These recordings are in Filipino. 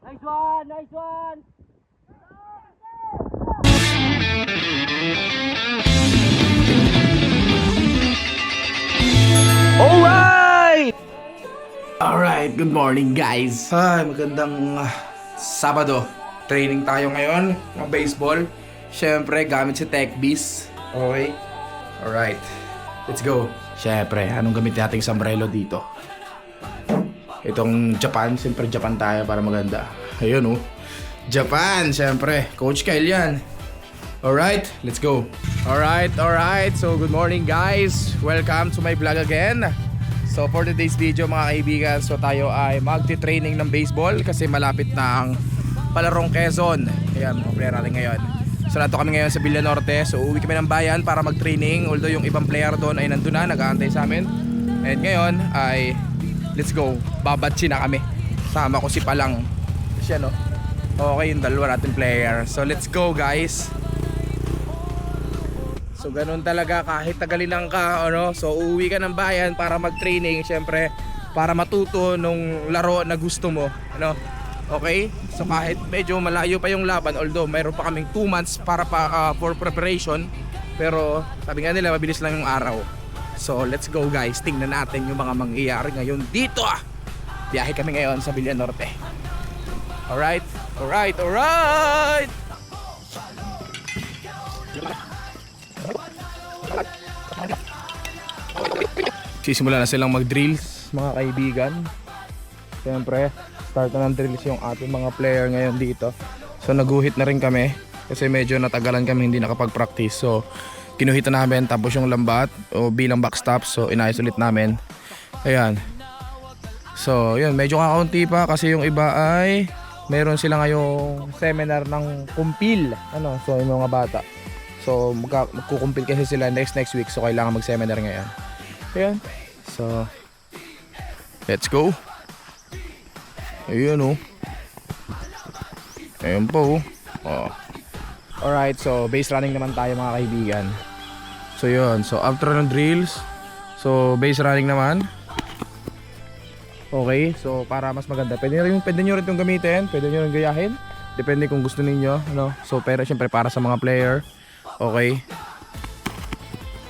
Nice one, nice one. Alright, good morning guys. Ay, magandang Sabado. Training tayo ngayon ng baseball. Siyempre, gamit si TechBiz. Okay? Alright, let's go. Siyempre, anong gamit nating sombrero dito? Itong Japan, siyempre Japan tayo para maganda. Ayun oh, Japan, siyempre. Coach Kyle yan. Alright, let's go. Alright, so good morning guys. Welcome to my vlog again. So for today's video mga kaibigan, so tayo ay magti-training ng baseball kasi malapit na ang Palarong Quezon. Ayan, mga player natin ngayon. So nato kami ngayon sa Villa Norte. So uwi kami ng bayan para mag-training. Although yung ibang player doon ay nandun na, nag-aantay sa amin. And ngayon ay let's go, babatsi na kami. Sama ko si Palang. Siya no. Okay, yung dalawa natin player. So let's go guys. So ganun talaga kahit tagalinan ka, ano, so uuwi ka ng bayan para mag-training, syempre para matuto nung laro na gusto mo, ano. Okay? So kahit medyo malayo pa yung laban, although mayroon pa kaming 2 months para for preparation, pero sabi nga nila mabilis lang yung araw. So let's go guys, tingnan natin yung mga mangyayari ngayon dito. Biyahe kami ngayon sa Villa Norte. Alright. Sisimula na silang mag-drills mga kaibigan. Siyempre, start na ng drills yung ating mga player ngayon dito. So naguhit na rin kami kasi medyo natagalan kami hindi nakapag-practice. So kinuhitan namin tapos yung lambat o bilang backstop, so inayos ulit namin. Ayan. So yun, medyo kakaunti pa kasi yung iba ay meron sila ngayong seminar ng kumpil. Ano, so yung mga bata. So magkukumpil kasi sila next week, so kailangan mag-seminar ngayon. Ayan. So let's go. Ayun oh. Ayun po oh. Alright, so base running naman tayo mga kaibigan. So yun, so after ng drills, so base running naman. Okay, so para mas maganda, pwede nyo rin itong gamitin, pwede nyo rin gayahin, depende kung gusto ninyo, ano? So pero syempre para sa mga player, okay,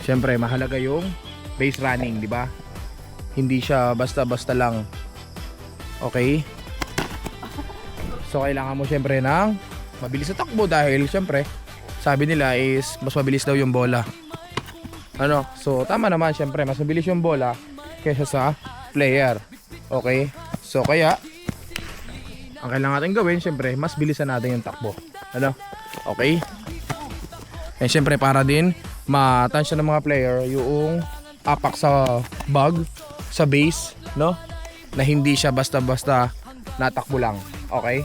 syempre mahalaga yung base running, di ba? Hindi siya basta-basta lang. Okay? So kailangan mo syempre ng mabilis sa takbo dahil syempre sabi nila is mas mabilis daw yung bola. Ano? So tama naman, syempre mas mabilis yung bola kaysa sa player. Okay? So kaya ang kailangan natin gawin syempre mas bilisan natin yung takbo. Ano? Okay? And syempre para din matansya ng mga player yung apak sa bag, sa base, no? Na hindi siya basta-basta natakbo lang. Okay?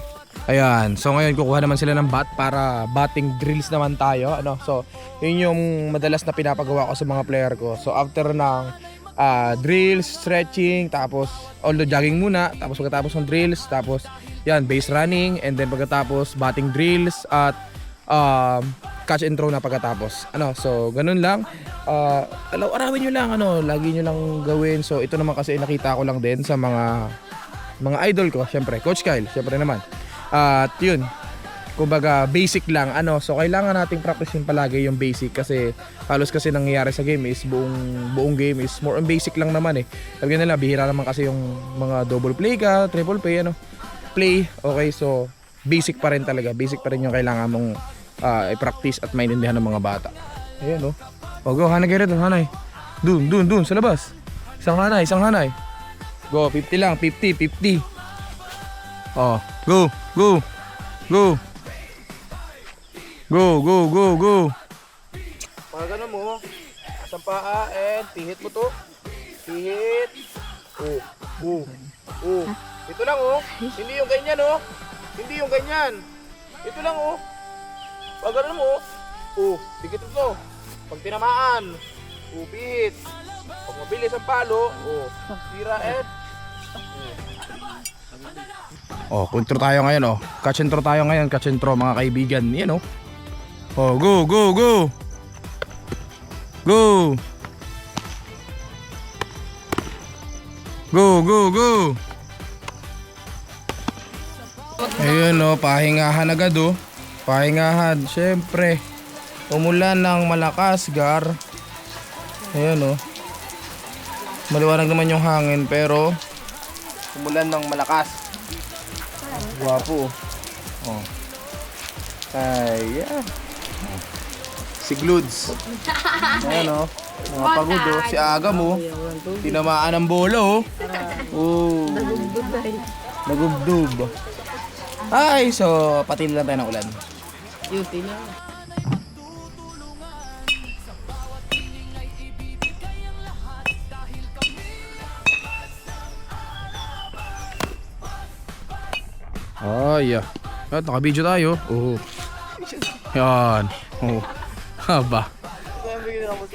Ayan. So ngayon kukuha naman sila ng bat para batting drills naman tayo, ano? So yun yung madalas na pinapagawa ko sa mga player ko. So after ng drills, stretching, tapos although jogging muna, tapos pagkatapos ng drills, tapos yan, base running, and then pagkatapos batting drills at catch and throw na pagkatapos. Ano, so ganun lang. Arawin nyo lang, ano, lagi nyo lang gawin. So ito naman kasi nakita ko lang din sa mga idol ko, syempre Coach Kyle, syempre naman. At yun, kumbaga basic lang, ano. So kailangan nating practicein palagi yung basic kasi halos kasi nangyayari sa game is buong game is more on basic lang naman eh. Sabi nila bihira naman kasi yung mga double play ka, triple play, ano, play. Okay, so basic pa rin talaga, basic pa rin yung kailangan mong i-practice at maintindihan ng mga bata. Ayan oh. O go, hanay kayo rin, hanay. Dun, sa labas. Isang hanay. Go, 50 lang, 50. Oh, go. Pag ganun mo, isang paa and pihit mo to. Pihit. Oh. Ito lang oh. Hindi yung ganyan. Ito lang oh. Pag ganun mo, dikit ito. Pag tinamaan, pihit. Pag mabilis ang palo, tira and control tayo ngayon oh. Catch and throw tayo ngayon, catch and throw mga kaibigan. Yan oh. Oh, go. Go. Ayun oh, pahingahan agad oh. Pahingahan, syempre. Umulan ng malakas, Gar. Ayun oh. Maliwanag naman yung hangin pero umulan ng malakas. Guwapo oh. Oh. Ay, yeah. Si Gluds. Ayan oh. Mga pagod oh. Si Aga mo. Tinamaan ng bola oh. Oh. Nagubdub. Ay, so patil lang tayo ng ulan. Duty na. Ay, at naka-video tayo. Oh. Yan. Oh. Haba.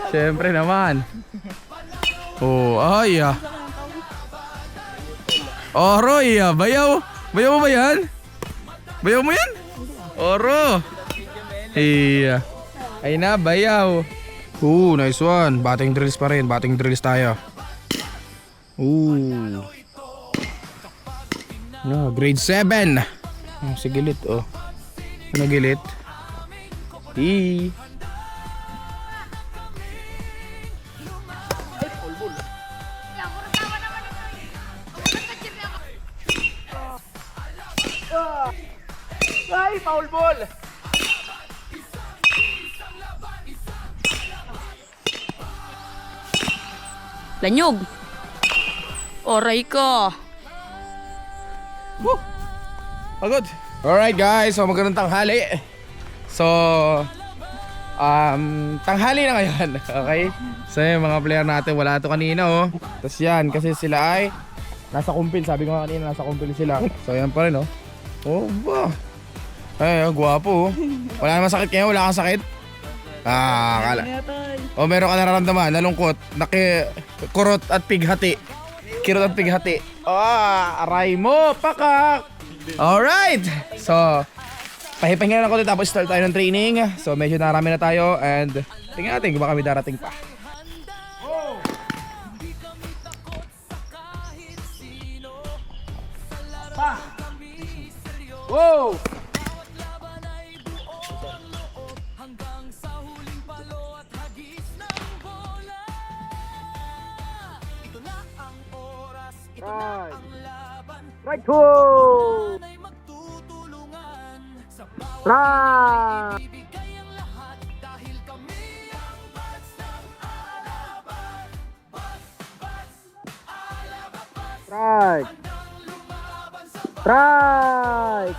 Siyempre naman. Oh, ay. Oh, Roy, bayaw. Bayaw mo ba yan? Bayaw mo yan? Oro. Iya. Ay na, bayaw. Nice one. Batting drills pa rin. Batting drills tayo. Grade 7. Si Gilit, oh. Ano Gilit? Ay, foul ball. Lanyog. Oray ko. Pagod. Alright guys, so magandang tanghali. So, tanghali na ngayon. Okay? So yung mga player natin, wala to kanina oh. Tapos yan, kasi sila ay nasa kumpil. Sabi ko nga kanina, nasa kumpil sila. So yan pa rin oh. Oh ba. Ay, gwapo oh. Wala naman sakit kayo, wala kang sakit? Kala. O meron ka nararamdaman, nalungkot, kurot at pighati. Kirot at pighati. Aray mo, pakak. Alright. So, pahipahinga lang ako dito tapos start tayo ng training. So, medyo narami na tayo and tingnan natin kung baka may darating pa. Wow! Right to! Right! Right! Right!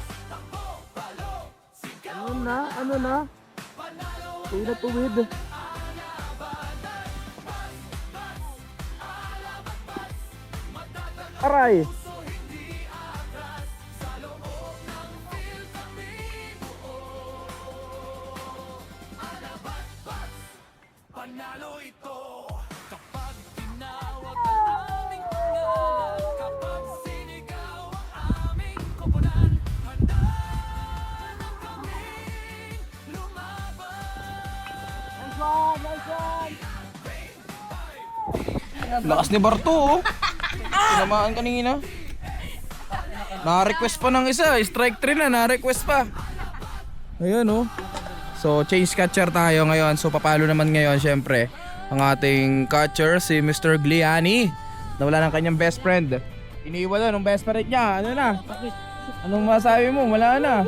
Ano na? Tuwid na tuwid. Aray! Lakas ni Barto oh. Tinamaan kanina. Na-request pa ng isa, strike 3 na, na-request pa. Ayan oh. So change catcher tayo ngayon. So papalo naman ngayon syempre ang ating catcher si Mr. Gliani. Nawala ng kanyang best friend. Iniwan na nung best friend niya. Ano na? Anong masabi mo? Wala na.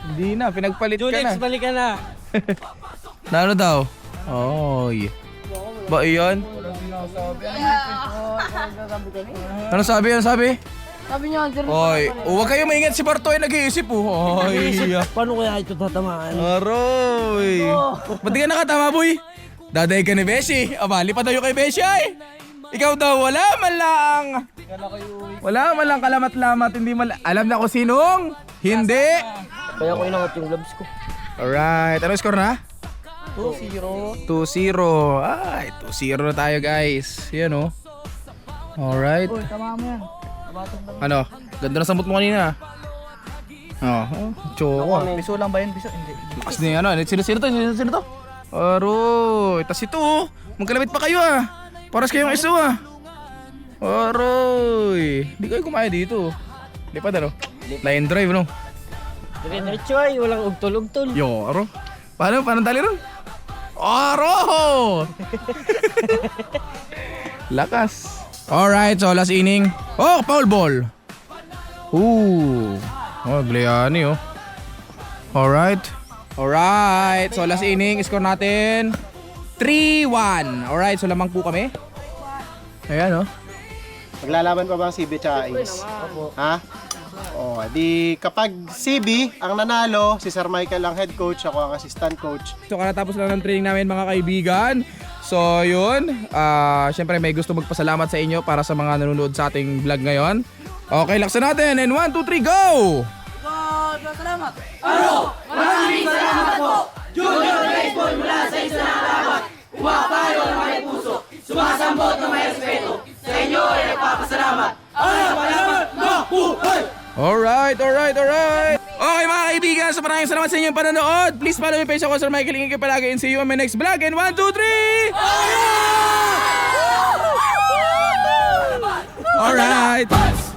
Hindi na, pinagpalit ka na. Julex, balik ka na. Na ano daw? Oy. Ba iyon? Ano sabi? Ano sabi? Sabi niya, Oy, huwag kayo maingat si Barto ay nag-iisip oh. Oy. Paano kaya ito tatamaan? Aroy. Ba't di ka nakatama boy? Daday ka ni Beshi. Amali pa tayo kay Beshi ay. Ikaw daw wala man lang. Wala man lang kalamat-lamat. Hindi man alam na ko sinong. Hindi. Kaya ko inangat yung gloves ko. Alright. Ano score na? 2-0. 2-0. Ay, 2-0 na tayo guys. Yan oh. Alright. Uy, tama mo yan. Ano? Ganda na samot mo kanina. Choco. Biso lang ba yun? Biso? Hindi. Lakas niya ano. Sino to? Sino to? Aroy. Tas ito oh. Magkalapit pa kayo ah. Paras kayong iso ah. Aroy. Hindi kayo kumaya dito. Lipad ano? Line drive, no? Diretso ay, walang ugtol-ugtol. Yo, aro. Paano tali ron? Aro! Lakas. Alright, so last inning. Oh, foul ball. Ooh. Oh, Gliani, oh. Alright. Alright, so last inning, score natin 3-1. Alright, so lamang po kami. Ayan, oh. Maglalaban pa ba ang CB tsaka Ace? Ha? O, di kapag CB ang nanalo, si Sir Michael ang head coach, ako ang assistant coach. So katatapos lang ng training namin mga kaibigan. So yun, syempre may gusto magpasalamat sa inyo para sa mga nanonood sa ating vlog ngayon. Okay, laksan natin and 1, 2, 3, go! Alright. Okay mga kaibigan, so maraming salamat sa inyong panonood. Please follow me page ako, Sir Michael. Ingin kayo palagi and see you on my next vlog. And 1, 2, 3! Alright!